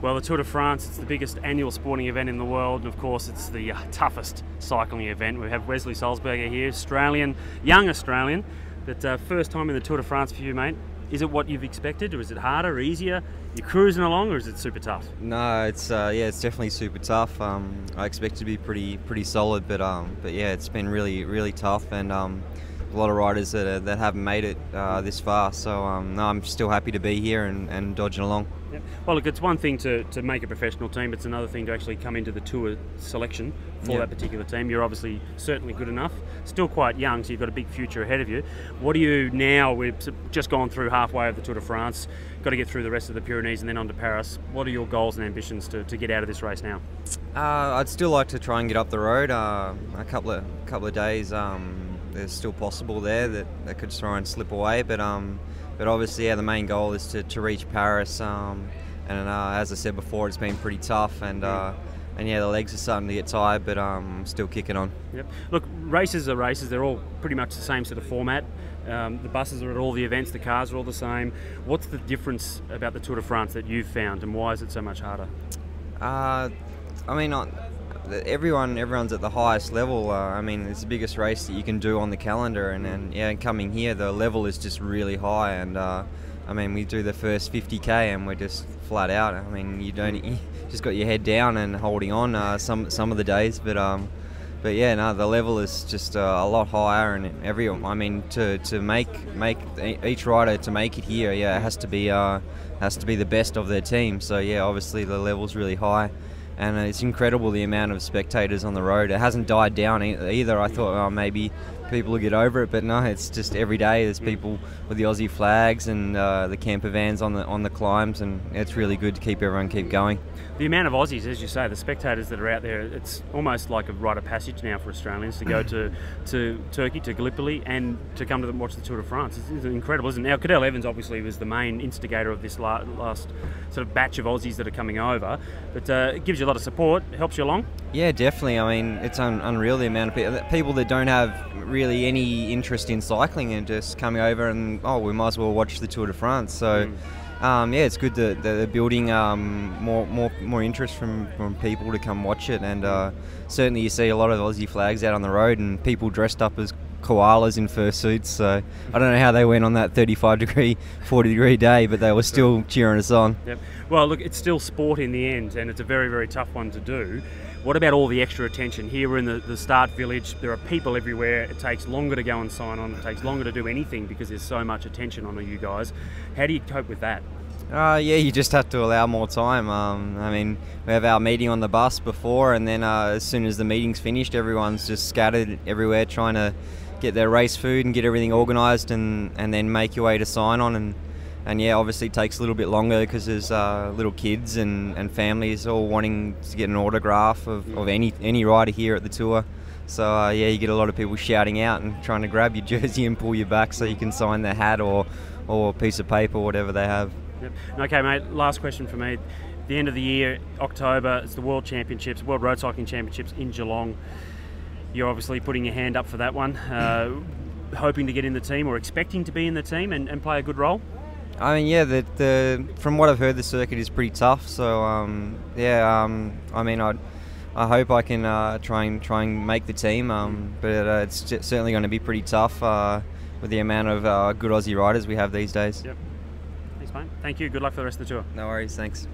Well, the Tour de France, it's the biggest annual sporting event in the world, and of course it's the toughest cycling event. We have Wesley Sulzberger here, Australian, young Australian, but first time in the Tour de France for you, mate. Is it what you've expected, or is it harder, easier? You're cruising along, or is it super tough? No, it's it's definitely super tough. I expect it to be pretty solid, but yeah, it's been really tough, and a lot of riders that haven't made it this far. So no, I'm still happy to be here and dodging along. Yep. Well, look, it's one thing to make a professional team. It's another thing to actually come into the Tour selection for that particular team. You're obviously certainly good enough. Still quite young, so you've got a big future ahead of you. What do you now? We've just gone through halfway of the Tour de France. Got to get through the rest of the Pyrenees and then on to Paris. What are your goals and ambitions to get out of this race now? I'd still like to try and get up the road. A couple of days. There's still possible there that could try and slip away, but obviously, yeah, the main goal is to reach Paris. And as I said before, it's been pretty tough, and yeah, the legs are starting to get tired, but I'm still kicking on. Yep. Look, races are races. They're all pretty much the same sort of format. The buses are at all the events. The cars are all the same. What's the difference about the Tour de France that you've found, and why is it so much harder? I mean, everyone's at the highest level. I mean, it's the biggest race that you can do on the calendar, and yeah, coming here, the level is just really high, and I mean, we do the first 50k and we're just flat out. I mean, you just got your head down and holding on some of the days, but yeah, no, the level is just a lot higher, and I mean, to make each rider to make it here, yeah, it has to be the best of their team. So yeah, obviously the level's really high. And it's incredible the amount of spectators on the road. It hasn't died down either. I thought, oh, maybe people will get over it, but no, it's just every day there's people with the Aussie flags and the camper vans on the climbs, and it's really good to keep everyone going. The amount of Aussies, as you say, the spectators that are out there, it's almost like a rite of passage now for Australians to go to Turkey, to Gallipoli, and to come to watch the Tour de France. It's incredible, isn't it? Now, Cadel Evans obviously was the main instigator of this last sort of batch of Aussies that are coming over, but it gives you a lot of support, helps you along. Yeah, definitely. I mean, it's unreal the amount of people that don't have really any interest in cycling and just coming over and, oh, we might as well watch the Tour de France. So yeah, it's good that they're building more interest from people to come watch it, and certainly you see a lot of Aussie flags out on the road and people dressed up as koalas in fursuits. So I don't know how they went on that 35-degree, 40-degree day, but they were still cheering us on. Yep. Well, look, it's still sport in the end, and it's a very tough one to do. What about all the extra attention? Here we're in the start village, there are people everywhere, it takes longer to go and sign on, it takes longer to do anything because there's so much attention on you guys. How do you cope with that? Yeah, you just have to allow more time. I mean, we have our meeting on the bus before, and then as soon as the meeting's finished, everyone's just scattered everywhere trying to get their race food and get everything organised, and then make your way to sign on. And yeah, obviously it takes a little bit longer because there's little kids and families all wanting to get an autograph of any rider here at the tour. So yeah, you get a lot of people shouting out and trying to grab your jersey and pull you back so you can sign their hat or a piece of paper, whatever they have. Yep. Okay, mate, last question for me. At the end of the year, October, it's the World Championships, World Road Cycling Championships in Geelong. You're obviously putting your hand up for that one, hoping to get in the team or expecting to be in the team and play a good role? I mean, yeah, from what I've heard, the circuit is pretty tough. So yeah, I mean, I hope I can try and make the team, but it's certainly going to be pretty tough with the amount of good Aussie riders we have these days. Yep. Thanks, mate. Thank you. Good luck for the rest of the tour. No worries. Thanks.